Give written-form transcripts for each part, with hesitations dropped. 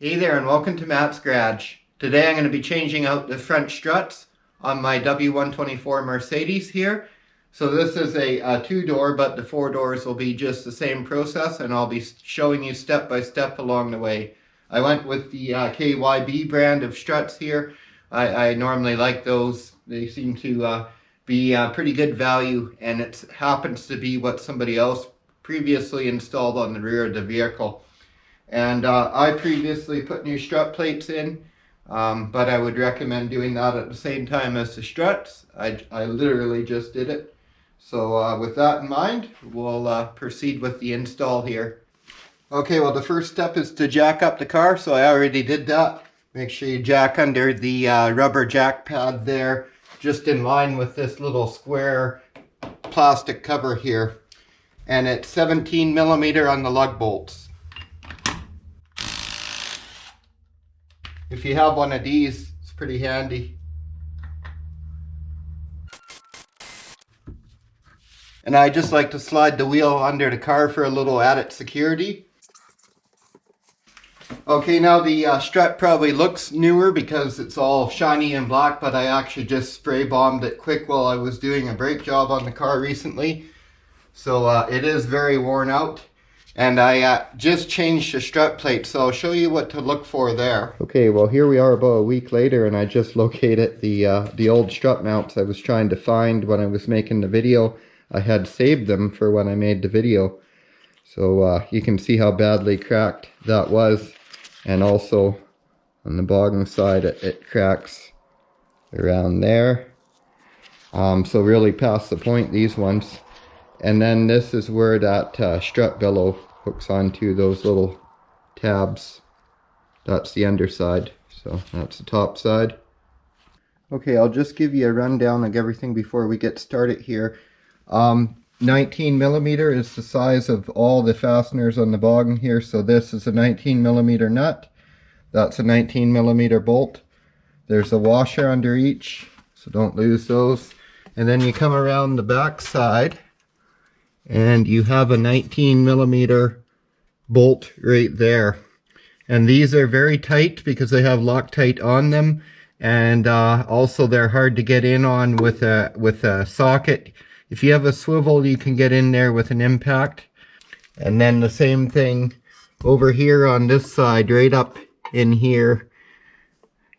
Hey there and welcome to Matt's Garage. Today I'm going to be changing out the front struts on my W124 Mercedes here. So this is a two-door, but the four doors will be just the same process, and I'll be showing you step by step along the way. I went with the KYB brand of struts here. I normally like those. They seem to be pretty good value, and it happens to be what somebody else previously installed on the rear of the vehicle. And I previously put new strut plates in, but I would recommend doing that at the same time as the struts. I literally just did it. So with that in mind, we'll proceed with the install here. Okay, well the first step is to jack up the car, so I already did that. Make sure you jack under the rubber jack pad there, just in line with this little square plastic cover here. And it's 17 millimeter on the lug bolts. If you have one of these, it's pretty handy. And I just like to slide the wheel under the car for a little added security. Okay, now the strut probably looks newer because it's all shiny and black, but I actually just spray bombed it quick while I was doing a brake job on the car recently. So it is very worn out. And I just changed the strut plate, so I'll show you what to look for there. Okay, well here we are about a week later, and I just located the old strut mounts I was trying to find when I was making the video. I had saved them for when I made the video. So you can see how badly cracked that was. And also on the bottom side it cracks around there. So really past the point, these ones. And then this is where that strut bellow hooks onto those little tabs. That's the underside, so that's the top side. Okay, I'll just give you a rundown of everything before we get started here. 19 millimeter is the size of all the fasteners on the bottom here, so this is a 19 millimeter nut. That's a 19 millimeter bolt. There's a washer under each, so don't lose those. And then you come around the back side, and you have a 19 millimeter bolt right there. And these are very tight because they have Loctite on them, and also they're hard to get in on with a socket. If you have a swivel, you can get in there with an impact. And then the same thing over here on this side, right up in here,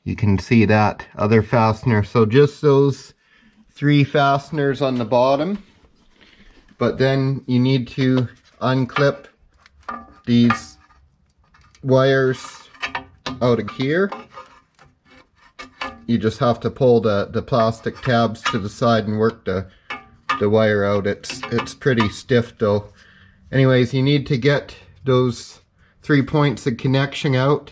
you can see that other fastener. So just those three fasteners on the bottom. But then you need to unclip these wires out of here. You just have to pull the plastic tabs to the side and work the wire out. It's pretty stiff though. Anyways, you need to get those 3 points of connection out.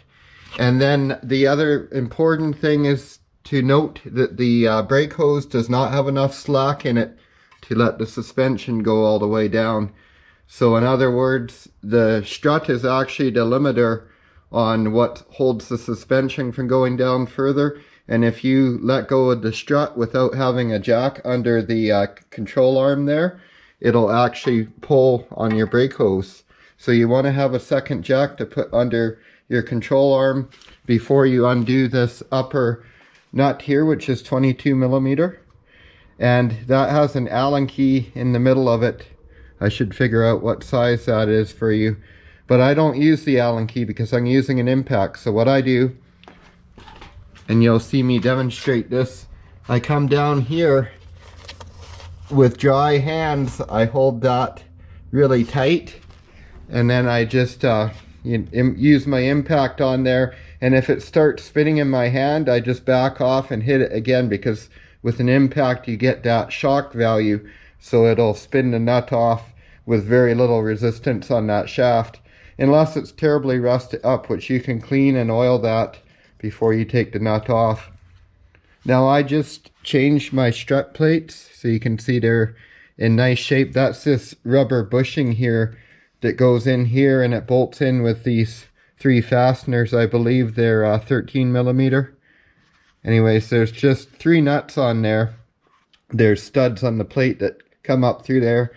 And then the other important thing is to note that the brake hose does not have enough slack in it to let the suspension go all the way down. So in other words, the strut is actually the limiter on what holds the suspension from going down further. And if you let go of the strut without having a jack under the control arm there, it'll actually pull on your brake hose. So you want to have a second jack to put under your control arm before you undo this upper nut here, which is 22 millimeter. And that has an Allen key in the middle of it. I should figure out what size that is for you. But I don't use the Allen key because I'm using an impact. So what I do, and you'll see me demonstrate this, I come down here with dry hands. I hold that really tight, and then I just use my impact on there. And if it starts spinning in my hand, I just back off and hit it again, because with an impact you get that shock value, so it'll spin the nut off with very little resistance on that shaft, unless it's terribly rusted up, which you can clean and oil that before you take the nut off. Now I just changed my strut plates so you can see they're in nice shape. That's this rubber bushing here that goes in here, and it bolts in with these three fasteners. I believe they're 13 millimeter. Anyways, there's just three nuts on there. There's studs on the plate that come up through there,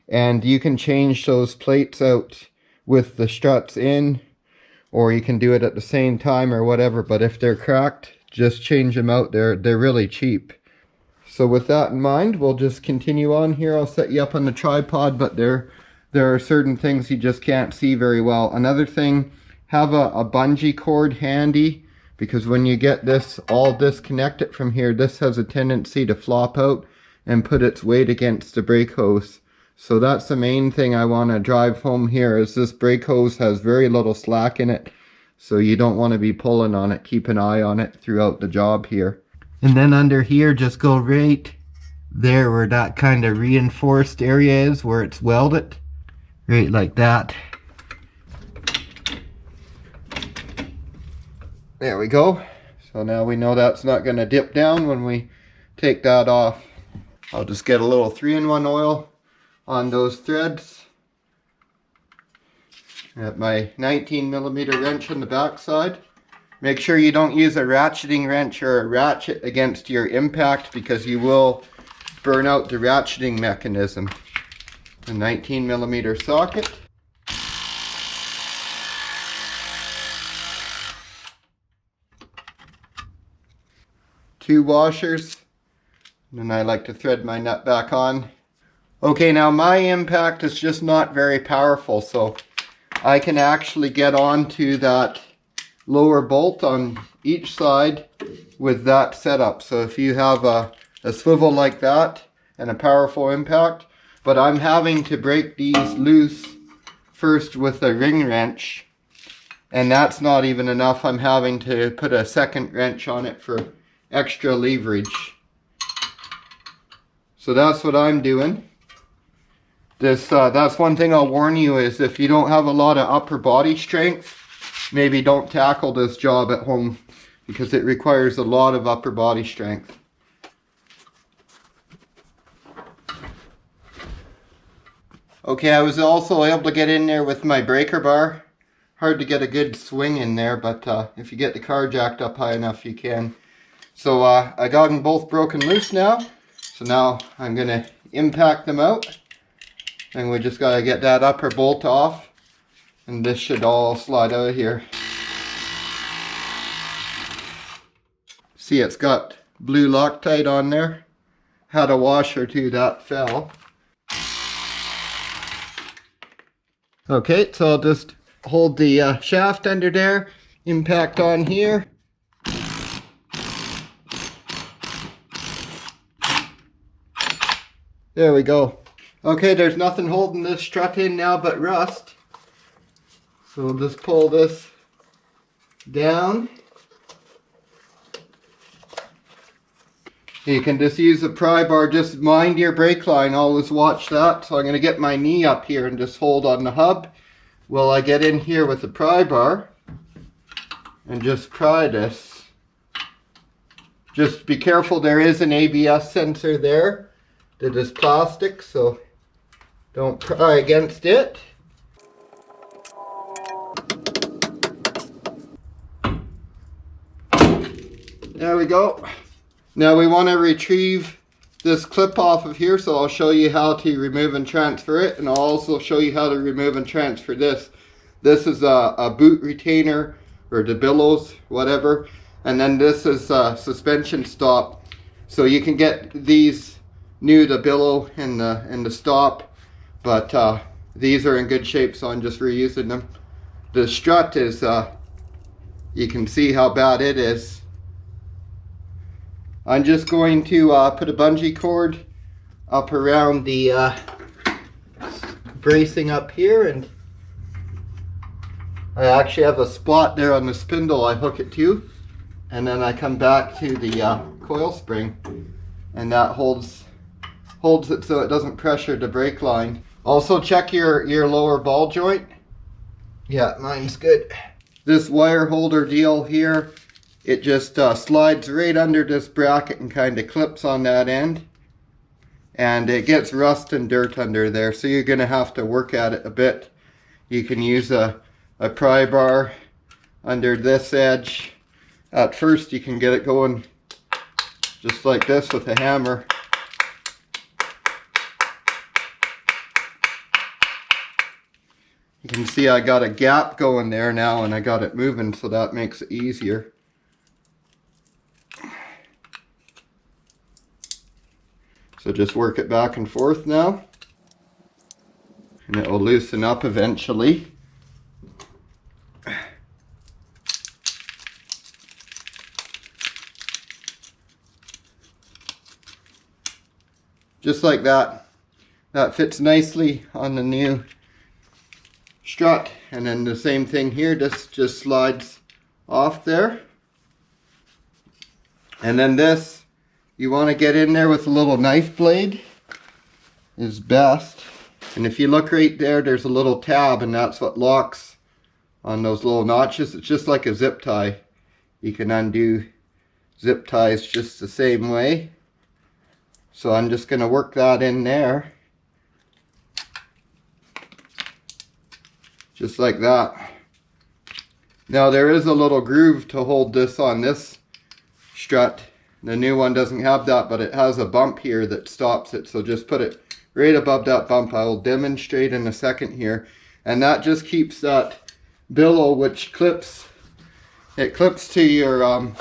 and you can change those plates out with the struts in or you can do it at the same time or whatever. But if they're cracked, just change them out. They're really cheap. So with that in mind, we'll just continue on here. I'll set you up on the tripod, but there are certain things you just can't see very well. Another thing, have a bungee cord handy, because when you get this all disconnected from here, this has a tendency to flop out and put its weight against the brake hose. So that's the main thing I want to drive home here, is this brake hose has very little slack in it. So you don't want to be pulling on it. Keep an eye on it throughout the job here. And then under here, just go right there where that kind of reinforced area is, where it's welded. Right like that. There we go. So now we know that's not going to dip down when we take that off. I'll just get a little 3-in-1 oil on those threads. At my 19mm wrench on the back side. Make sure you don't use a ratcheting wrench or a ratchet against your impact, because you will burn out the ratcheting mechanism. A 19mm socket. Two washers. And then I like to thread my nut back on. Okay, now my impact is just not very powerful, so I can actually get onto that lower bolt on each side with that setup. So if you have a swivel like that and a powerful impact, but I'm having to break these loose first with a ring wrench, and that's not even enough. I'm having to put a second wrench on it for extra leverage. So that's what I'm doing. That's one thing I'll warn you, is if you don't have a lot of upper body strength, maybe don't tackle this job at home, because it requires a lot of upper body strength. Okay, I was also able to get in there with my breaker bar. Hard to get a good swing in there, but if you get the car jacked up high enough, you can. So I got them both broken loose now. So now I'm going to impact them out. And we just got to get that upper bolt off. And this should all slide out of here. See, it's got blue Loctite on there. Had a washer too, that fell. Okay, so I'll just hold the shaft under there. Impact on here. There we go. Okay, there's nothing holding this strut in now but rust. So we'll just pull this down. You can just use a pry bar, just mind your brake line, always watch that. So I'm going to get my knee up here and just hold on the hub while I get in here with the pry bar and just pry this. Just be careful, there is an ABS sensor there that is plastic, so don't pry against it. There we go. Now we want to retrieve this clip off of here, so I'll show you how to remove and transfer it, and I'll also show you how to remove and transfer this. This is a boot retainer, or the billows, whatever, and then this is a suspension stop. So you can get these new, the billow and the stop, but these are in good shape, so I'm just reusing them. The strut is, you can see how bad it is. I'm just going to put a bungee cord up around the bracing up here, and I actually have a spot there on the spindle I hook it to, and then I come back to the coil spring, and that holds it so it doesn't pressure the brake line. Also check your lower ball joint. Yeah, mine's good. This wire holder deal here, it just slides right under this bracket and kind of clips on that end. And it gets rust and dirt under there, so you're going to have to work at it a bit. You can use a pry bar under this edge. At first you can get it going just like this with a hammer. You You can see I got a gap going there now and I got it moving, so that makes it easier. So just work it back and forth now, and it will loosen up eventually. Just like that. That fits nicely on the new strut, and then the same thing here, just slides off there. And then this, you want to get in there with a little knife blade is best. And if you look right there, there's a little tab, and that's what locks on those little notches. It's just like a zip tie. You can undo zip ties just the same way. So I'm just going to work that in there. Just like that. Now there is a little groove to hold this on this strut. The new one doesn't have that, but it has a bump here that stops it. So just put it right above that bump. I will demonstrate in a second here. And that just keeps that billow, which clips, it clips to your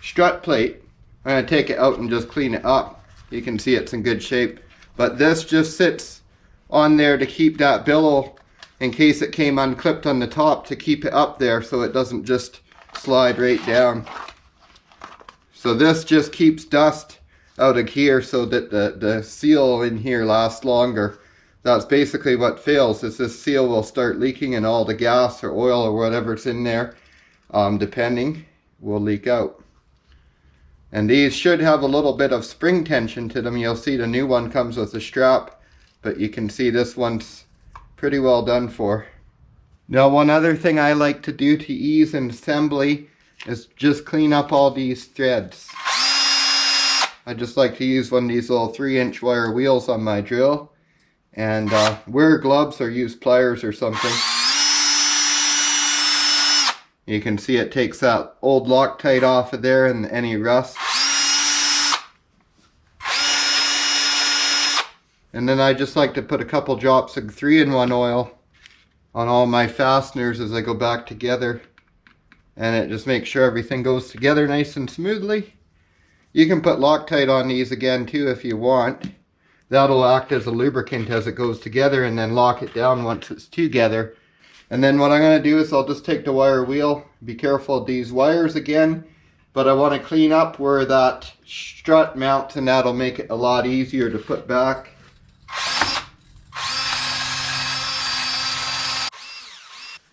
strut plate. I'm going to take it out and just clean it up. You can see it's in good shape. But this just sits on there to keep that billow, in case it came unclipped on the top, to keep it up there so it doesn't just slide right down. So this just keeps dust out of here so that the seal in here lasts longer. That's basically what fails, is this seal will start leaking and all the gas or oil or whatever's in there, depending, will leak out. And these should have a little bit of spring tension to them. You'll see the new one comes with a strap, but you can see this one's pretty well done for. Now one other thing I like to do to ease an assembly is just clean up all these threads. I just like to use one of these little 3-inch wire wheels on my drill, and wear gloves or use pliers or something. You can see it takes that old Loctite off of there and any rust. And then I just like to put a couple drops of 3-in-1 oil on all my fasteners as I go back together. And it just makes sure everything goes together nice and smoothly. You can put Loctite on these again too if you want. That'll act as a lubricant as it goes together, and then lock it down once it's together. And then what I'm going to do is I'll just take the wire wheel. Be careful of these wires again. But I want to clean up where that strut mounts, and that'll make it a lot easier to put back.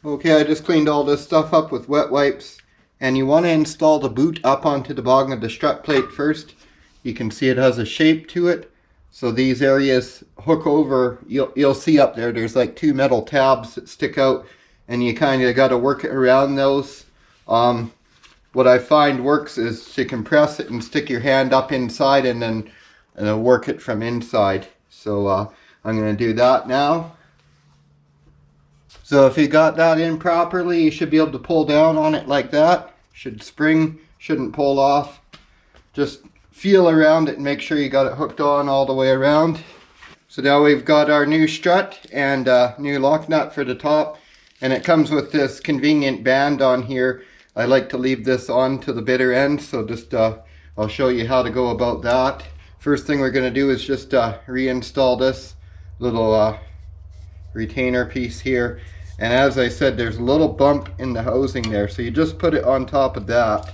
Okay, I just cleaned all this stuff up with wet wipes, and you want to install the boot up onto the bottom of the strut plate first. You can see it has a shape to it, so these areas hook over. You'll see up there, there's like 2 metal tabs that stick out, and you kind of got to work it around those. What I find works is to compress it and stick your hand up inside, and then work it from inside. So I'm going to do that now. So if you got that in properly, you should be able to pull down on it like that. Shouldn't pull off. Just feel around it and make sure you got it hooked on all the way around. So now we've got our new strut and new lock nut for the top. And it comes with this convenient band on here. I like to leave this on to the bitter end, so just I'll show you how to go about that. First thing we're going to do is just reinstall this little retainer piece here. And as I said, there's a little bump in the housing there, so you just put it on top of that.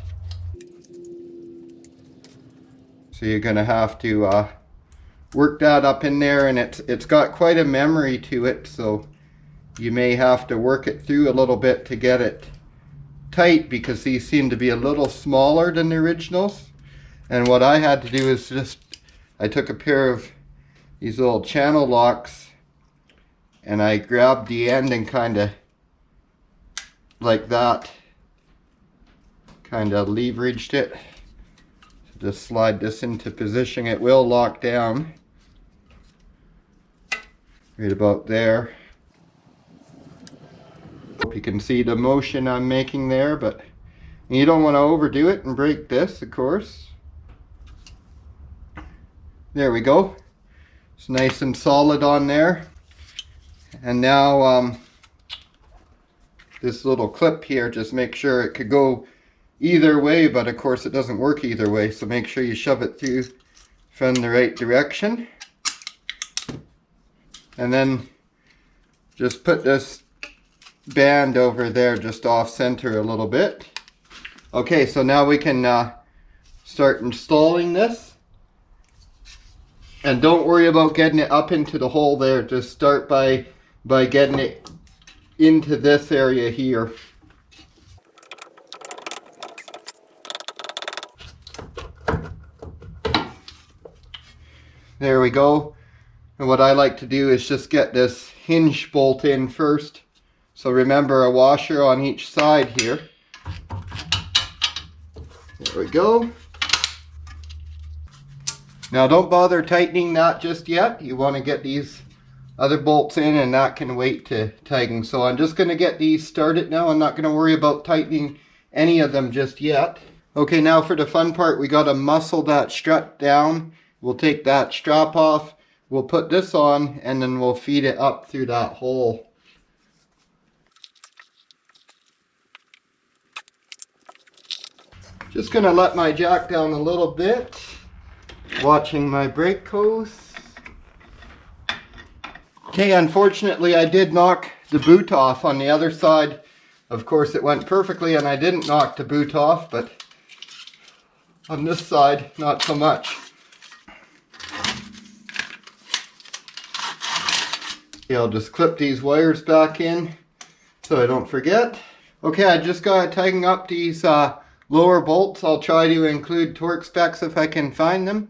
So you're going to have to work that up in there, and it's got quite a memory to it, so you may have to work it through a little bit to get it tight, because these seem to be a little smaller than the originals. And what I had to do is I took a pair of these little channel locks, and I grabbed the end and kind of like that, kind of leveraged it. So just slide this into position. It will lock down right about there. Hope you can see the motion I'm making there, but you don't want to overdo it and break this, of course. There we go. It's nice and solid on there. And now this little clip here, just make sure it could go either way, but of course it doesn't work either way, so make sure you shove it through from the right direction. And then just put this band over there just off center a little bit. Okay, so now we can start installing this. And don't worry about getting it up into the hole there. Just start by getting it into this area here. There we go. And what I like to do is just get this hinge bolt in first. So remember, a washer on each side here. There we go. Now don't bother tightening that just yet. You want to get these other bolts in, and that can wait to tighten. So I'm just going to get these started now. I'm not going to worry about tightening any of them just yet. Okay, now for the fun part, we got to muscle that strut down. We'll take that strap off, we'll put this on, and then we'll feed it up through that hole. Just gonna let my jack down a little bit, watching my brake hose. Okay, unfortunately I did knock the boot off on the other side. Of course it went perfectly and I didn't knock the boot off, but on this side, not so much. Okay, I'll just clip these wires back in so I don't forget. Okay, I just got to tighten up these lower bolts. I'll try to include torque specs if I can find them.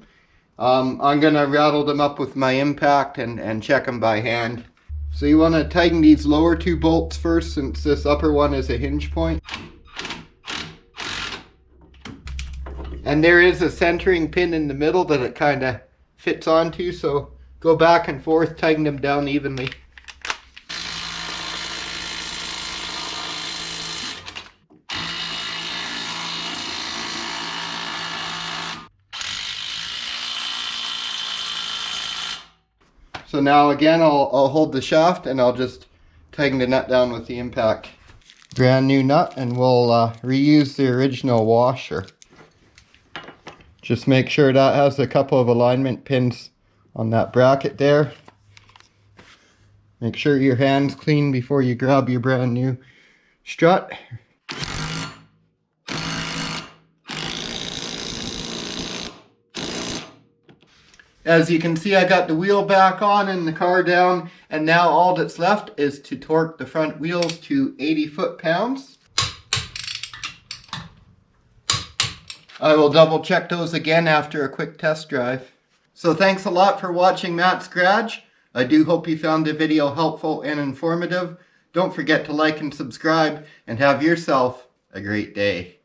I'm going to rattle them up with my impact and check them by hand. So you want to tighten these lower two bolts first, since this upper one is a hinge point. And there is a centering pin in the middle that it kind of fits onto, so go back and forth, tighten them down evenly. So now again, I'll hold the shaft and I'll just tighten the nut down with the impact. Brand new nut, and we'll reuse the original washer. Just make sure that has a couple of alignment pins on that bracket there. Make sure your hand's clean before you grab your brand new strut. As you can see, I got the wheel back on and the car down, and now all that's left is to torque the front wheels to 80 foot-pounds. I will double check those again after a quick test drive. So thanks a lot for watching Matt's Garage. I do hope you found the video helpful and informative. Don't forget to like and subscribe, and have yourself a great day.